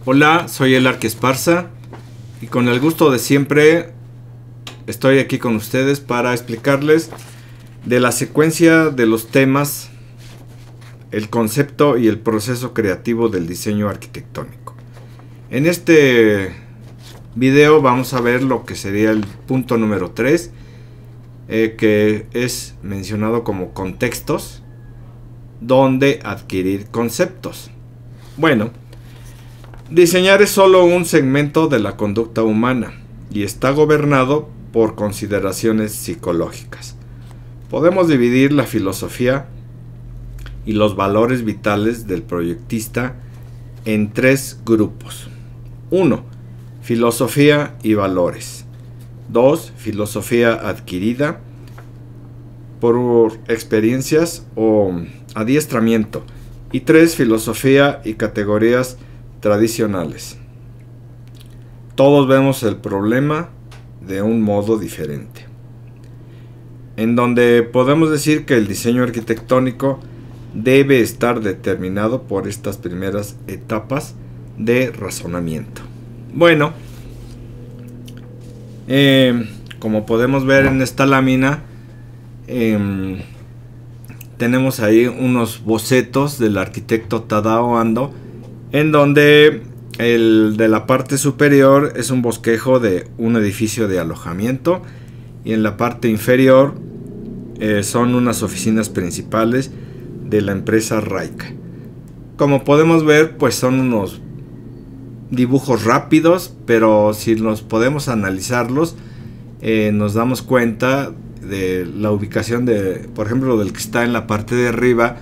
Hola, soy el Arque Esparza y con el gusto de siempre estoy aquí con ustedes para explicarles de la secuencia de los temas, el concepto y el proceso creativo del diseño arquitectónico. En este video vamos a ver lo que sería el punto número 3, que es mencionado como contextos, donde adquirir conceptos. Bueno, diseñar es solo un segmento de la conducta humana y está gobernado por consideraciones psicológicas. Podemos dividir la filosofía y los valores vitales del proyectista en tres grupos. 1. Filosofía y valores. 2. Filosofía adquirida por experiencias o adiestramiento. Y 3. Filosofía y categorías tradicionales. Todos vemos el problema de un modo diferente, en donde podemos decir que el diseño arquitectónico debe estar determinado por estas primeras etapas de razonamiento. Bueno, como podemos ver en esta lámina, tenemos ahí unos bocetos del arquitecto Tadao Ando, en donde el de la parte superior es un bosquejo de un edificio de alojamiento y en la parte inferior son unas oficinas principales de la empresa Raika. Como podemos ver, pues son unos dibujos rápidos, pero si nos podemos analizarlos, nos damos cuenta de la ubicación de, por ejemplo, del que está en la parte de arriba,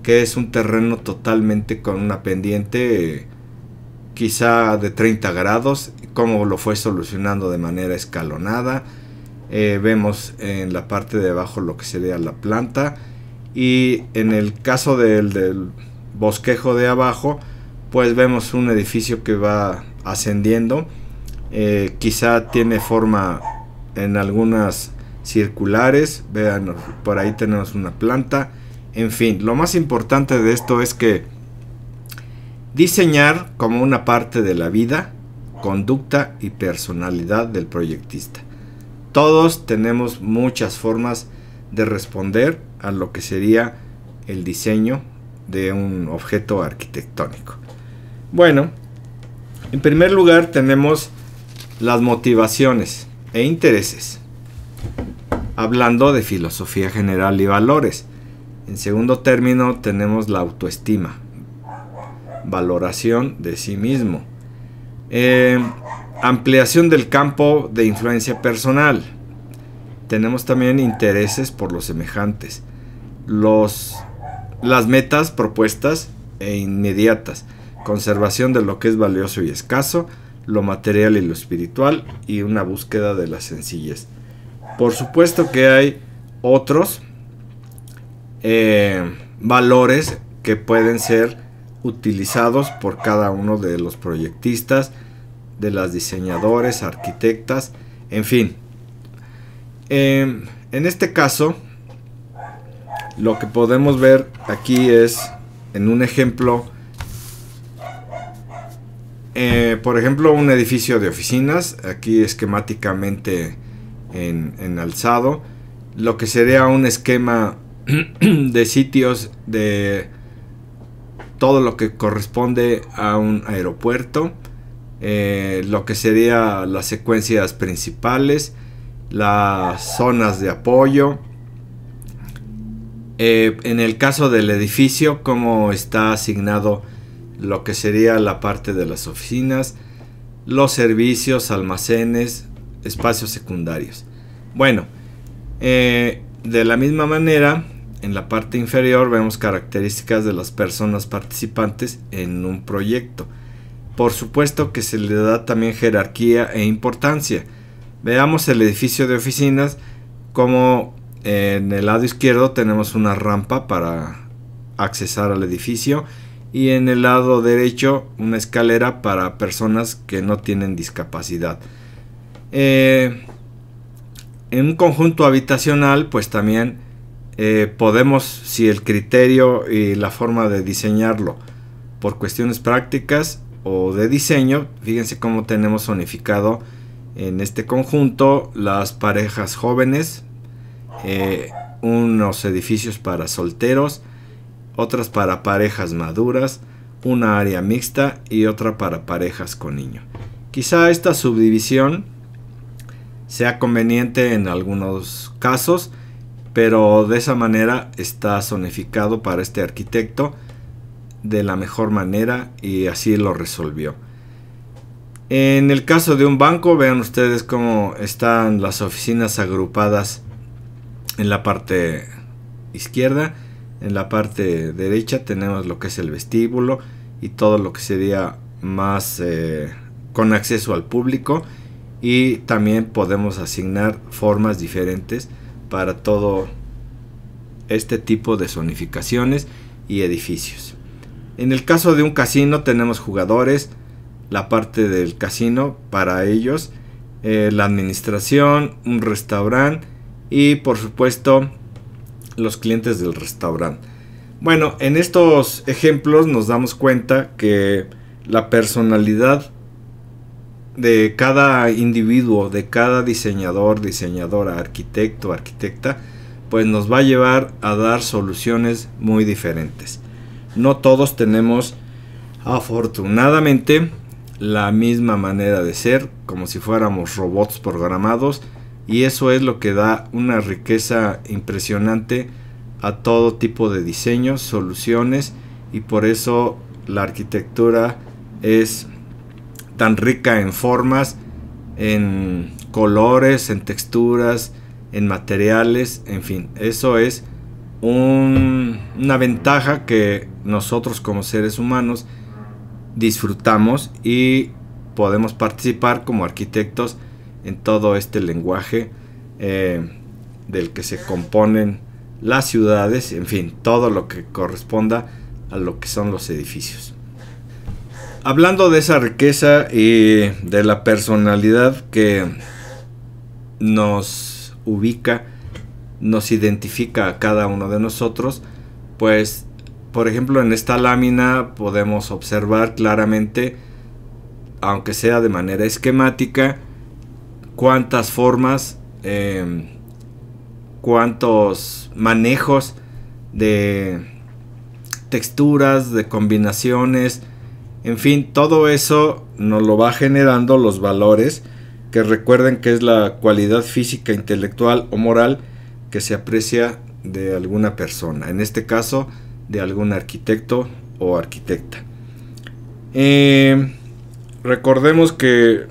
que es un terreno totalmente con una pendiente quizá de 30 grados, como lo fue solucionando de manera escalonada. Vemos en la parte de abajo lo que sería la planta, y en el caso del bosquejo de abajo, pues vemos un edificio que va ascendiendo, quizá tiene forma en algunas circulares. Vean, por ahí tenemos una planta. En fin, lo más importante de esto es que diseñar como una parte de la vida, conducta y personalidad del proyectista. Todos tenemos muchas formas de responder a lo que sería el diseño de un objeto arquitectónico. Bueno, en primer lugar tenemos las motivaciones e intereses, hablando de filosofía general y valores. En segundo término tenemos la autoestima, valoración de sí mismo, ampliación del campo de influencia personal. Tenemos también intereses por los semejantes, las metas propuestas e inmediatas, conservación de lo que es valioso y escaso, lo material y lo espiritual, y una búsqueda de la sencillez. Por supuesto que hay otros valores que pueden ser utilizados por cada uno de los proyectistas, de las diseñadores, arquitectas, en fin. En este caso, lo que podemos ver aquí es en un ejemplo, por ejemplo, un edificio de oficinas, aquí esquemáticamente en alzado, lo que sería un esquema de sitios de todo lo que corresponde a un aeropuerto, lo que sería las secuencias principales, las zonas de apoyo, en el caso del edificio, cómo está asignado lo que sería la parte de las oficinas, los servicios, almacenes, espacios secundarios. Bueno, de la misma manera, en la parte inferior vemos características de las personas participantes en un proyecto. Por supuesto que se le da también jerarquía e importancia. Veamos el edificio de oficinas, como en el lado izquierdo tenemos una rampa para accesar al edificio, y en el lado derecho una escalera para personas que no tienen discapacidad. En un conjunto habitacional, pues también podemos, si el criterio y la forma de diseñarlo por cuestiones prácticas, o de diseño, fíjense cómo tenemos zonificado en este conjunto las parejas jóvenes, unos edificios para solteros, otras para parejas maduras, una área mixta y otra para parejas con niños. Quizá esta subdivisión sea conveniente en algunos casos, pero de esa manera está zonificado para este arquitecto de la mejor manera y así lo resolvió. En el caso de un banco, vean ustedes cómo están las oficinas agrupadas en la parte izquierda. En la parte derecha tenemos lo que es el vestíbulo y todo lo que sería más con acceso al público, y también podemos asignar formas diferentes para todo este tipo de zonificaciones y edificios. En el caso de un casino tenemos jugadores, la parte del casino para ellos, la administración, un restaurante y por supuesto los clientes del restaurante. Bueno, en estos ejemplos nos damos cuenta que la personalidad de cada individuo, de cada diseñador, diseñadora, arquitecto, arquitecta, pues nos va a llevar a dar soluciones muy diferentes. No todos tenemos, afortunadamente, la misma manera de ser, como si fuéramos robots programados, y eso es lo que da una riqueza impresionante a todo tipo de diseños, soluciones, y por eso la arquitectura es tan rica en formas, en colores, en texturas, en materiales, en fin, eso es una ventaja que nosotros como seres humanos disfrutamos y podemos participar como arquitectos en todo este lenguaje del que se componen las ciudades, en fin, todo lo que corresponda a lo que son los edificios. Hablando de esa riqueza y de la personalidad que nos ubica, nos identifica a cada uno de nosotros, pues por ejemplo en esta lámina podemos observar claramente, aunque sea de manera esquemática, cuántas formas, cuántos manejos de texturas, de combinaciones, en fin, todo eso nos lo va generando los valores, que recuerden que es la cualidad física, intelectual o moral que se aprecia de alguna persona, en este caso de algún arquitecto o arquitecta. Recordemos que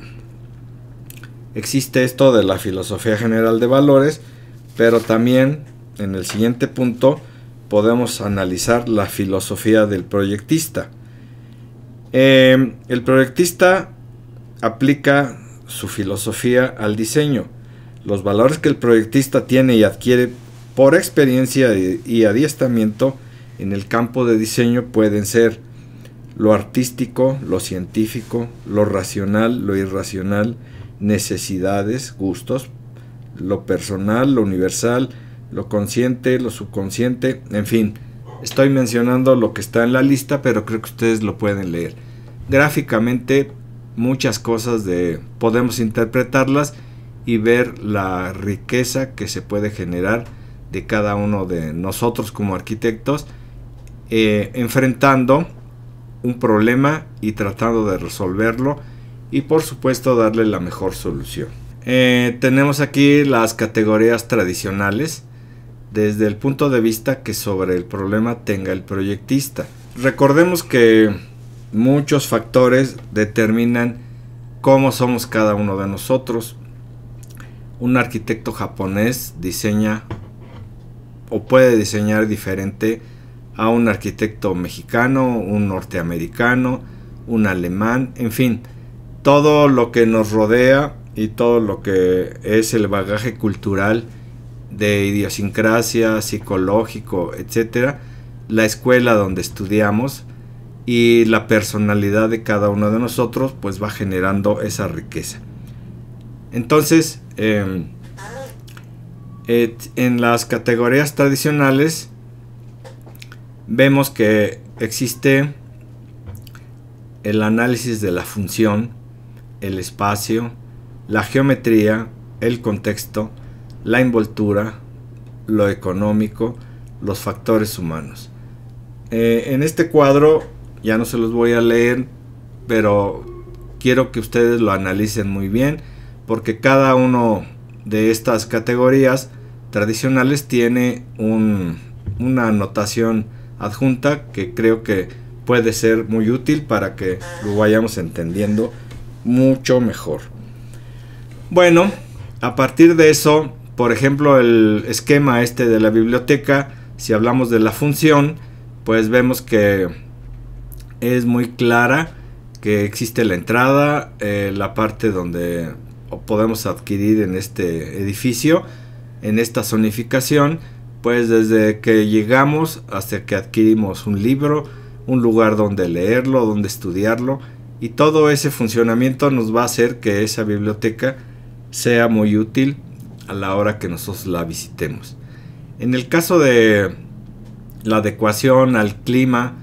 existe esto de la filosofía general de valores, pero también en el siguiente punto podemos analizar la filosofía del proyectista. El proyectista aplica su filosofía al diseño. Los valores que el proyectista tiene y adquiere por experiencia y adiestramiento en el campo de diseño pueden ser lo artístico, lo científico, lo racional, lo irracional, necesidades, gustos, lo personal, lo universal, lo consciente, lo subconsciente, en fin. Estoy mencionando lo que está en la lista, pero creo que ustedes lo pueden leer. Gráficamente, muchas cosas podemos interpretarlas y ver la riqueza que se puede generar de cada uno de nosotros como arquitectos, enfrentando un problema y tratando de resolverlo y por supuesto darle la mejor solución. Tenemos aquí las categorías tradicionales desde el punto de vista que sobre el problema tenga el proyectista. Recordemos que muchos factores determinan cómo somos cada uno de nosotros. Un arquitecto japonés diseña o puede diseñar diferente a un arquitecto mexicano, un norteamericano, un alemán, en fin, todo lo que nos rodea y todo lo que es el bagaje cultural de idiosincrasia, psicológico, etcétera, la escuela donde estudiamos y la personalidad de cada uno de nosotros pues va generando esa riqueza. Entonces en las categorías tradicionales vemos que existe el análisis de la función, el espacio, la geometría, el contexto, la envoltura, lo económico, los factores humanos. En este cuadro ya no se los voy a leer, pero quiero que ustedes lo analicen muy bien, porque cada uno de estas categorías tradicionales tiene una anotación adjunta que creo que puede ser muy útil para que lo vayamos entendiendo mucho mejor. Bueno, a partir de eso, por ejemplo, el esquema este de la biblioteca, si hablamos de la función, pues vemos que es muy clara, que existe la entrada, la parte donde podemos adquirir en este edificio, en esta zonificación, pues desde que llegamos hasta que adquirimos un libro, un lugar donde leerlo, donde estudiarlo, y todo ese funcionamiento nos va a hacer que esa biblioteca sea muy útil a la hora que nosotros la visitemos. En el caso de la adecuación al clima,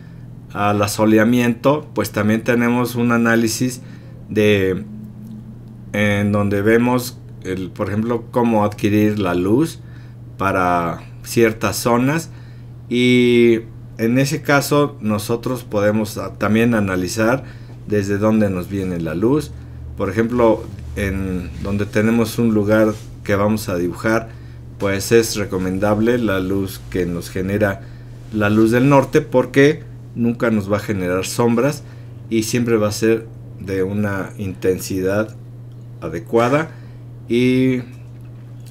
al asoleamiento, pues también tenemos un análisis en donde vemos por ejemplo, cómo adquirir la luz para ciertas zonas, y en ese caso nosotros podemos también analizar desde dónde nos viene la luz. Por ejemplo, en donde tenemos un lugar que vamos a dibujar, pues es recomendable la luz que nos genera la luz del norte, porque nunca nos va a generar sombras y siempre va a ser de una intensidad adecuada y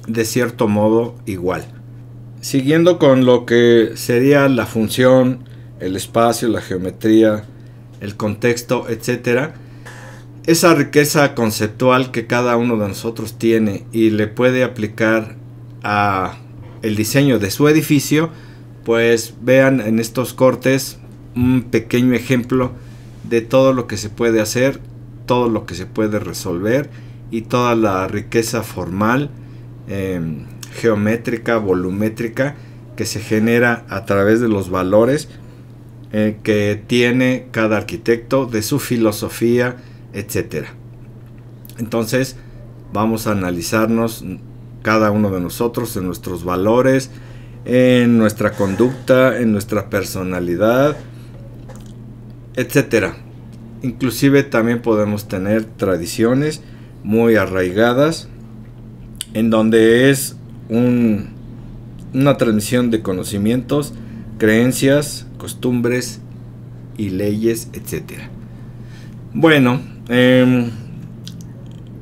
de cierto modo igual. Siguiendo con lo que sería la función, el espacio, la geometría, el contexto, etcétera, esa riqueza conceptual que cada uno de nosotros tiene y le puede aplicar a el diseño de su edificio, pues vean en estos cortes un pequeño ejemplo de todo lo que se puede hacer, todo lo que se puede resolver y toda la riqueza formal, geométrica, volumétrica que se genera a través de los valores que tiene cada arquitecto, de su filosofía, etcétera. Entonces vamos a analizarnos cada uno de nosotros en nuestros valores, en nuestra conducta, en nuestra personalidad, etcétera. Inclusive también podemos tener tradiciones muy arraigadas, en donde es una transmisión de conocimientos, creencias, costumbres y leyes, etcétera. Bueno,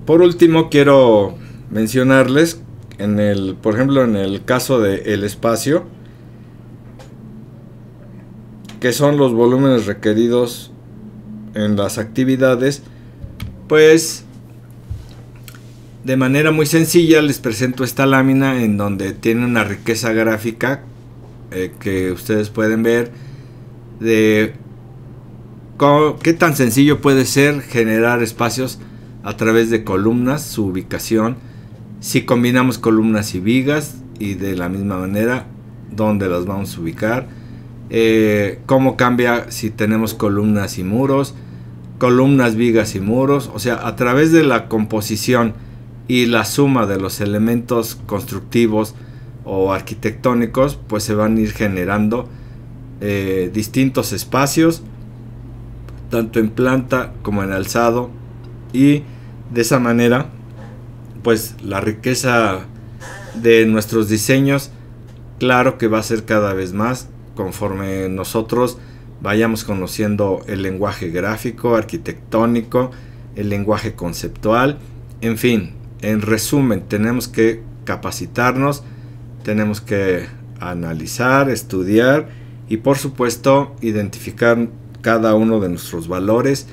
por último quiero mencionarles por ejemplo, en el caso del espacio, que son los volúmenes requeridos en las actividades, pues de manera muy sencilla les presento esta lámina en donde tiene una riqueza gráfica que ustedes pueden ver de qué tan sencillo puede ser generar espacios a través de columnas, su ubicación, si combinamos columnas y vigas, y de la misma manera dónde las vamos a ubicar, cómo cambia si tenemos columnas y muros, columnas, vigas y muros. O sea, a través de la composición y la suma de los elementos constructivos o arquitectónicos, pues se van a ir generando distintos espacios, tanto en planta como en alzado, y de esa manera pues la riqueza de nuestros diseños, claro que va a ser cada vez más conforme nosotros vayamos conociendo el lenguaje gráfico, arquitectónico, el lenguaje conceptual, en fin. En resumen, tenemos que capacitarnos, tenemos que analizar, estudiar y por supuesto identificar cada uno de nuestros valores,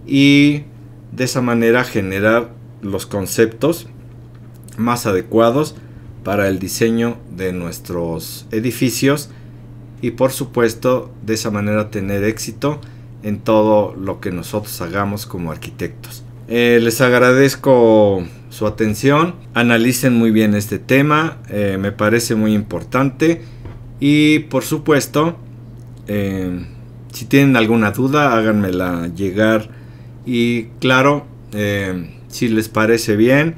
y de esa manera generar los conceptos más adecuados para el diseño de nuestros edificios, y por supuesto de esa manera tener éxito en todo lo que nosotros hagamos como arquitectos. Les agradezco su atención, analicen muy bien este tema, me parece muy importante, y por supuesto Si tienen alguna duda, háganmela llegar. Y claro, si les parece bien,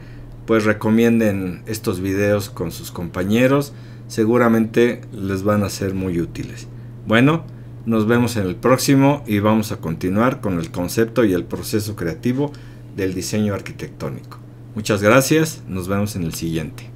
pues recomienden estos videos con sus compañeros. Seguramente les van a ser muy útiles. Bueno, nos vemos en el próximo y vamos a continuar con el concepto y el proceso creativo del diseño arquitectónico. Muchas gracias, nos vemos en el siguiente.